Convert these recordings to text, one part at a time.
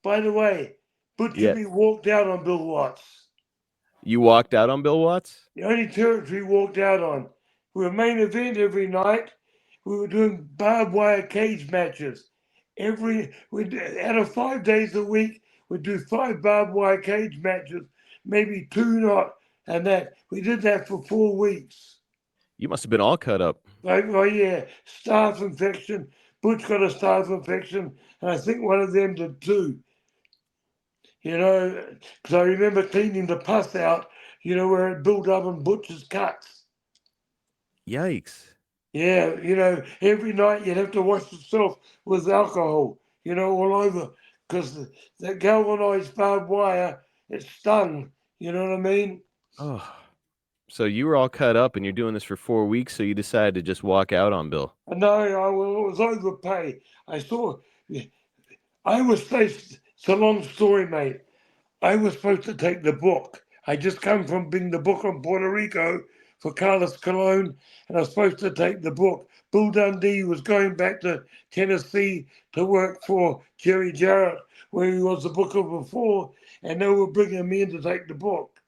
By the way, Butch Yeah. and me walked out on Bill Watts. You walked out on Bill Watts? The only territory we walked out on. We were main event every night. We were doing barbed wire cage matches. Out of 5 days a week, we'd do 5 barbed wire cage matches, maybe 2 not, and that. We did that for 4 weeks. You must have been all cut up. Like, oh yeah, staph infection. Butch got a staph infection, and I think one of them did too. Because I remember cleaning the pus out, where it built up in Butch's cuts. Yikes. Yeah, every night you'd have to wash yourself with alcohol, all over, because the galvanized barbed wire, it stung. You know what I mean? Oh. So you were all cut up and you're doing this for 4 weeks, so you decided to just walk out on Bill. No, it was overpay. I was supposed, it's a long story, mate. I was supposed to take the book. I just come from being the book on Puerto Rico for Carlos Colon, and I was supposed to take the book. Bill Dundee was going back to Tennessee to work for Jerry Jarrett, where he was the booker before, and they were bringing me in to take the book.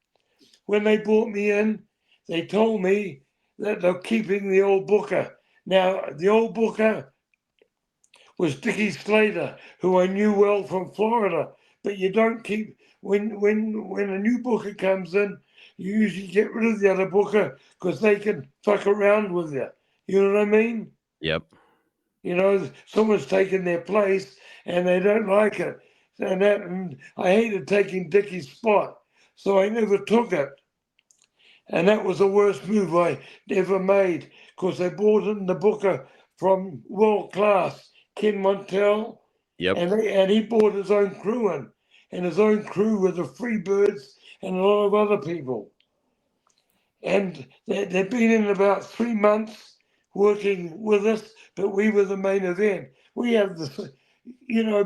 When they brought me in, they told me that they're keeping the old booker. Now, the old booker was Dickie Slater, who I knew well from Florida. But you don't keep when a new booker comes in, you usually get rid of the other booker because they can fuck around with you. You know what I mean? Yep. Someone's taken their place and they don't like it. And I hated taking Dickie's spot, so I never took it. And that was the worst move I ever made because they brought in the booker from world class, Ken Montel, Yep. and he brought his own crew in, and his own crew were the Freebirds and a lot of other people. And they'd been in about 3 months working with us, but we were the main event. We have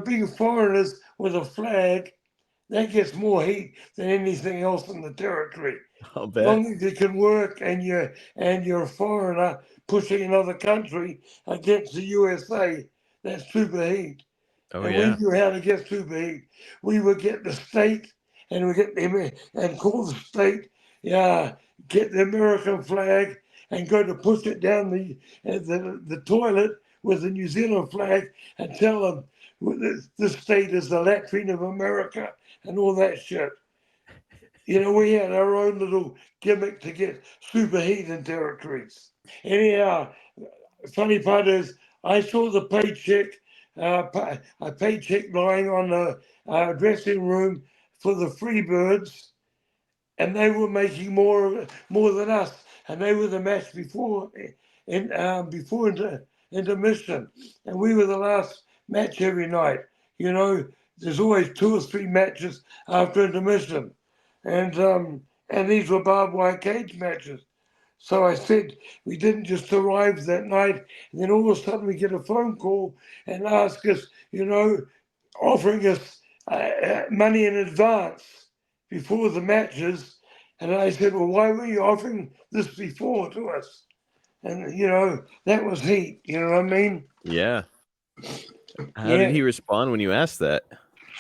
being foreigners with a flag, that gets more heat than anything else in the territory. I'll As bet. long as you can work and you're a foreigner pushing another country against the USA, that's super heat. Oh, And we yeah. knew how to get super heat. We would get the state and we get them and call the state, yeah, get the American flag and go to push it down the toilet with the New Zealand flag and tell them this state is the latrine of America and all that shit. We had our own little gimmick to get super heat in territories. Anyhow, funny part is, I saw the paycheck, a paycheck lying on the dressing room for the Freebirds, and they were making more than us, and they were the match before intermission, and we were the last match every night. There's always 2 or 3 matches after intermission, and these were barbed wire cage matches. So I said, we didn't just arrive that night, and then all of a sudden we get a phone call and ask us, offering us money in advance before the matches. And I said, well, why were you offering this before to us? And, that was heat. You know what I mean? Yeah. How did Yeah. he respond when you asked that?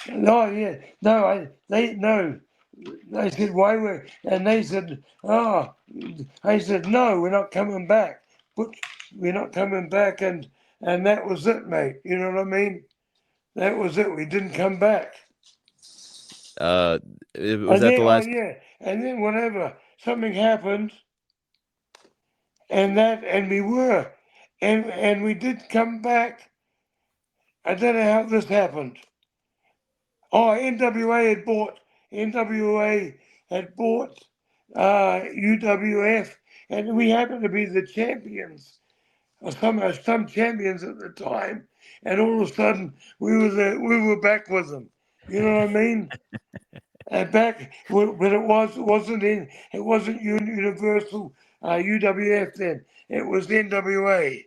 No, yeah. No, no. I said, why were, and they said, I said, no, we're not coming back. But we're not coming back. And that was it, mate. You know what I mean? That was it. We didn't come back. Uh, was And that the then, oh last? yeah, and then whatever, something happened, and we were, and we did come back. I don't know how this happened. Oh, NWA had bought UWF, and we happened to be the champions, or some champions at the time, and all of a sudden we were back with them. You know what I mean? Back, but it wasn't Universal UWF then. It was NWA.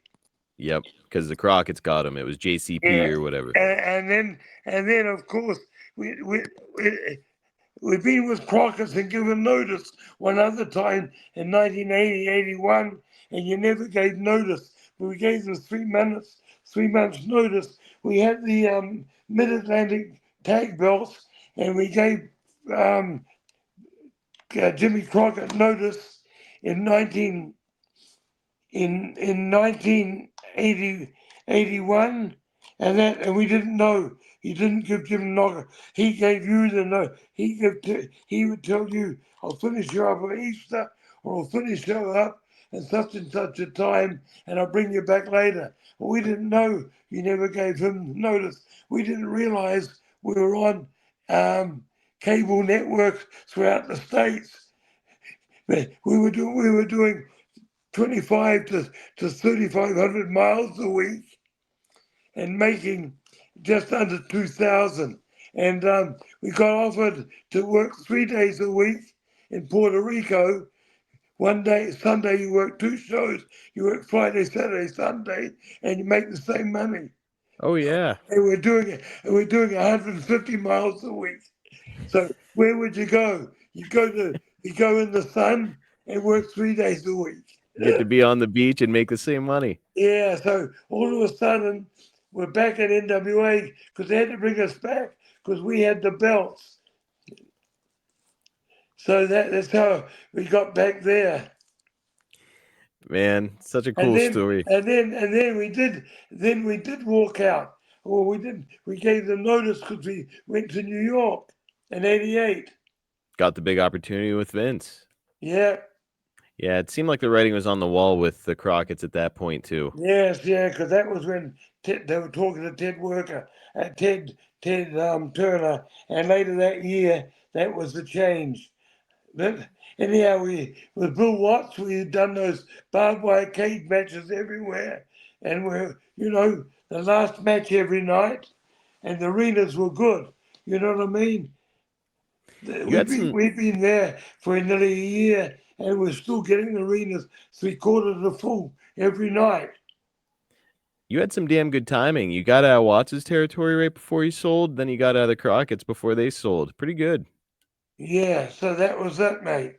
Yep, because the Crockett's got him. It was JCP Yeah, or whatever. and then of course we we. we We've been with Crockett's and given notice one other time in 1980, 81, and you never gave notice. But we gave them 3 months notice. We had the Mid-Atlantic tag belts, and we gave um, Jimmy Crockett notice in 1981, and we didn't know. He didn't give Jim Knocker. He gave you the note. He would tell you, "I'll finish you up at Easter, or I'll finish you up at such and such a time, and I'll bring you back later." But we didn't know. You never gave him notice. We didn't realize we were on cable networks throughout the states. We were doing 25 to 3,500 miles a week and making just under 2,000. And we got offered to work 3 days a week in Puerto Rico. One day, Sunday, you work 2 shows. You work Friday, Saturday, Sunday, and you make the same money. Oh yeah. And we're doing it. And we're doing 150 miles a week. So where would you go? You go in the sun and work 3 days a week. Get to be on the beach and make the same money. Yeah, so all of a sudden we're back at NWA because they had to bring us back because we had the belts. So that's how we got back there. Man, such a And cool then story. and then we did walk out. Well, we didn't. We gave them notice because we went to New York in '88. Got the big opportunity with Vince. Yeah. Yeah, it seemed like the writing was on the wall with the Crockett's at that point too. Yes, yeah, because that was when they were talking to Ted Worker, Ted Turner, and later that year that was the change. But anyhow, we with Bill Watts, we had done those barbed wire cage matches everywhere, and the last match every night, and the arenas were good. You know what I mean? You had some We've been there for nearly a year, and we're still getting arenas 3/4 to full every night. you had some damn good timing. You got out of Watts' territory right before he sold, then you got out of the Crockett's before they sold. Pretty good. Yeah, so that was it, mate.